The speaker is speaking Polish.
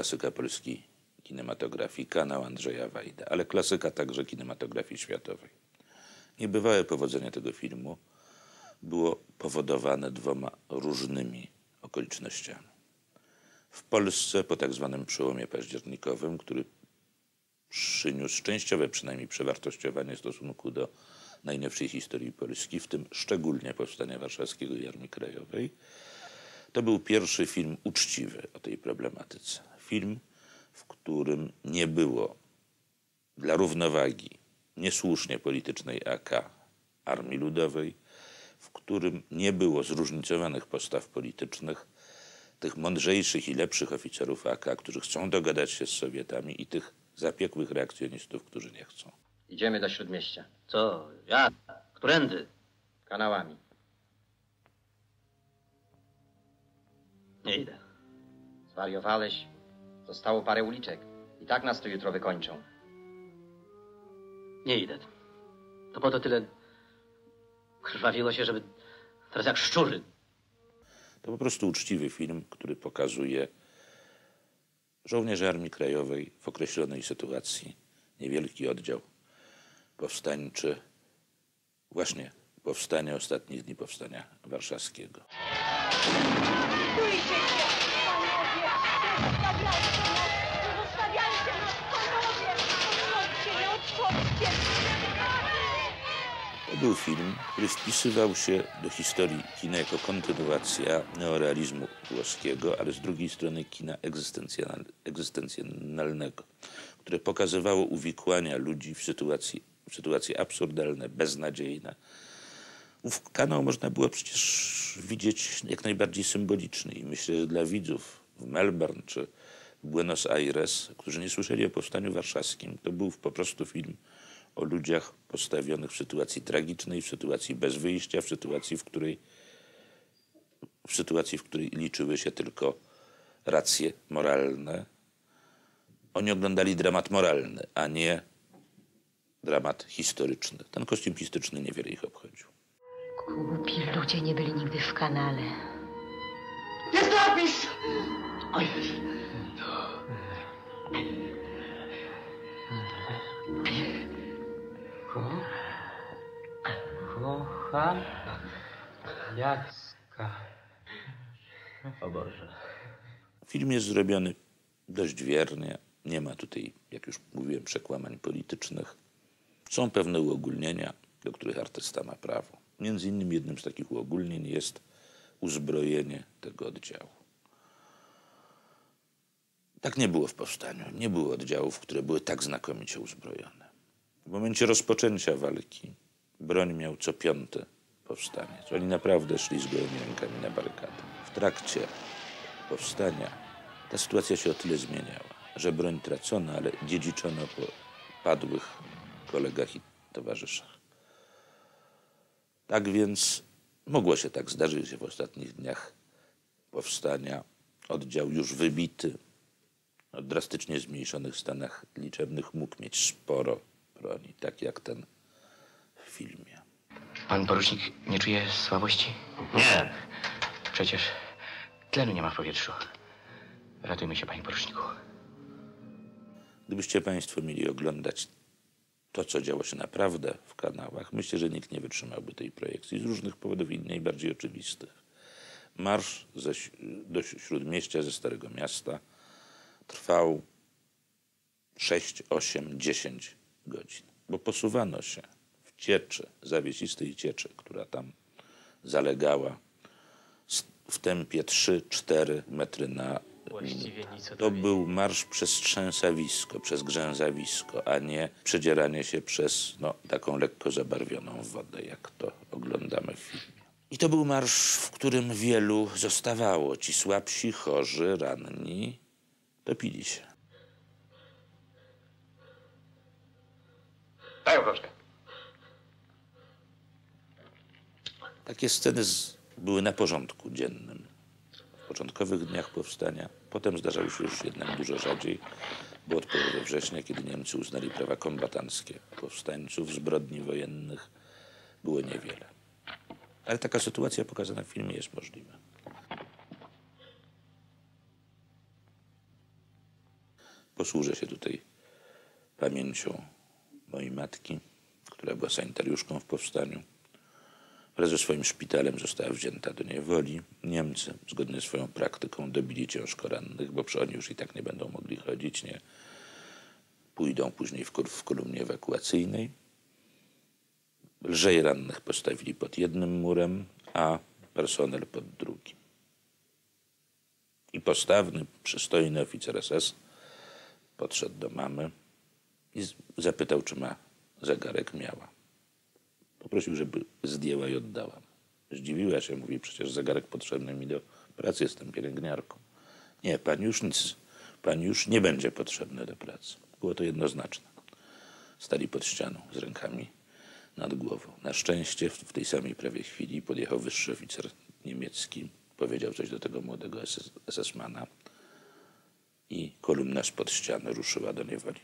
klasyka polskiej kinematografii, Kanał Andrzeja Wajdy, ale klasyka także kinematografii światowej. Niebywałe powodzenie tego filmu było powodowane dwoma różnymi okolicznościami. W Polsce po tak zwanym przełomie październikowym, który przyniósł częściowe przynajmniej przewartościowanie w stosunku do najnowszej historii Polski, w tym szczególnie Powstania Warszawskiego i Armii Krajowej, to był pierwszy film uczciwy o tej problematyce. Film, w którym nie było dla równowagi niesłusznie politycznej AK Armii Ludowej, w którym nie było zróżnicowanych postaw politycznych, tych mądrzejszych i lepszych oficerów AK, którzy chcą dogadać się z Sowietami, i tych zapiekłych reakcjonistów, którzy nie chcą. Idziemy do Śródmieścia. Co? Ja? Którędy? Kanałami. Nie idę. Zwariowałeś? Zostało parę uliczek. I tak nas tu jutro wykończą. Nie idę. To po to tyle krwawiło się, żeby teraz jak szczury. To po prostu uczciwy film, który pokazuje żołnierzy Armii Krajowej w określonej sytuacji, niewielki oddział powstańczy, właśnie powstanie ostatnich dni Powstania Warszawskiego. Bójcie się, panowie! Zabrajcie nas! Zostawiajcie nas, panowie! Odchodźcie, nie odchodźcie! To był film, który wpisywał się do historii kina jako kontynuacja neorealizmu włoskiego, ale z drugiej strony kina egzystencjonalnego, które pokazywało uwikłania ludzi w sytuacje absurdalne, beznadziejne. Ów kanał można było przecież widzieć jak najbardziej symboliczny i myślę, że dla widzów w Melbourne czy w Buenos Aires, którzy nie słyszeli o Powstaniu Warszawskim, to był po prostu film o ludziach postawionych w sytuacji tragicznej, w sytuacji bez wyjścia, w sytuacji, w której liczyły się tylko racje moralne. Oni oglądali dramat moralny, a nie dramat historyczny. Ten kostium historyczny niewiele ich obchodził. Głupi ludzie nie byli nigdy w kanale. Jest napis! Oj. Kocham Jacka. O Boże. Film jest zrobiony dość wiernie. Nie ma tutaj, jak już mówiłem, przekłamań politycznych. Są pewne uogólnienia, do których artysta ma prawo. Między innymi jednym z takich uogólnień jest uzbrojenie tego oddziału. Tak nie było w powstaniu. Nie było oddziałów, które były tak znakomicie uzbrojone. W momencie rozpoczęcia walki broń miał co piąty powstaniec. Oni naprawdę szli z gołymi rękami na barykady. W trakcie powstania ta sytuacja się o tyle zmieniała, że broń tracono, ale dziedziczono po padłych kolegach i towarzyszach. Tak więc mogło się tak zdarzyć, że w ostatnich dniach powstania oddział już wybity, o drastycznie zmniejszonych stanach liczebnych mógł mieć sporo broni, tak jak ten w filmie. Pan porucznik nie czuje słabości? Nie. Przecież tlenu nie ma w powietrzu. Ratujmy się, panie poruczniku. Gdybyście państwo mieli oglądać to, co działo się naprawdę w kanałach, myślę, że nikt nie wytrzymałby tej projekcji z różnych powodów i najbardziej oczywistych. Marsz do Śródmieścia ze Starego Miasta trwał 6, 8, 10 godzin, bo posuwano się w cieczy, zawiesistej cieczy, która tam zalegała w tempie 3-4 metry na minutę. To był marsz przez trzęsawisko, przez grzęzawisko, a nie przedzieranie się przez taką lekko zabarwioną wodę, jak to oglądamy w filmie. I to był marsz, w którym wielu zostawało. Ci słabsi, chorzy, ranni, topili się. Daj okroczkę. Takie sceny były na porządku dziennym w początkowych dniach powstania. Potem zdarzały się już jednak dużo rzadziej, bo od połowy września, kiedy Niemcy uznali prawa kombatanckie powstańców, zbrodni wojennych było niewiele. Ale taka sytuacja pokazana w filmie jest możliwa. Posłużę się tutaj pamięcią mojej matki, która była sanitariuszką w powstaniu. Wraz ze swoim szpitalem została wzięta do niewoli. Niemcy, zgodnie ze swoją praktyką, dobili ciężko rannych, bo oni już i tak nie będą mogli chodzić, nie pójdą później w kolumnie ewakuacyjnej. Lżej rannych postawili pod jednym murem, a personel pod drugim. I postawny, przystojny oficer SS podszedł do mamy i zapytał, czy ma zegarek. Miała. Poprosił, żeby zdjęła i oddała. Zdziwiła się, mówi, przecież zegarek potrzebny mi do pracy, jestem pielęgniarką. Nie, pani już nic, pani już nie będzie potrzebny do pracy. Było to jednoznaczne. Stali pod ścianą z rękami nad głową. Na szczęście w tej samej prawie chwili podjechał wyższy oficer niemiecki, powiedział coś do tego młodego SS-mana i kolumna spod ściany ruszyła do niewoli.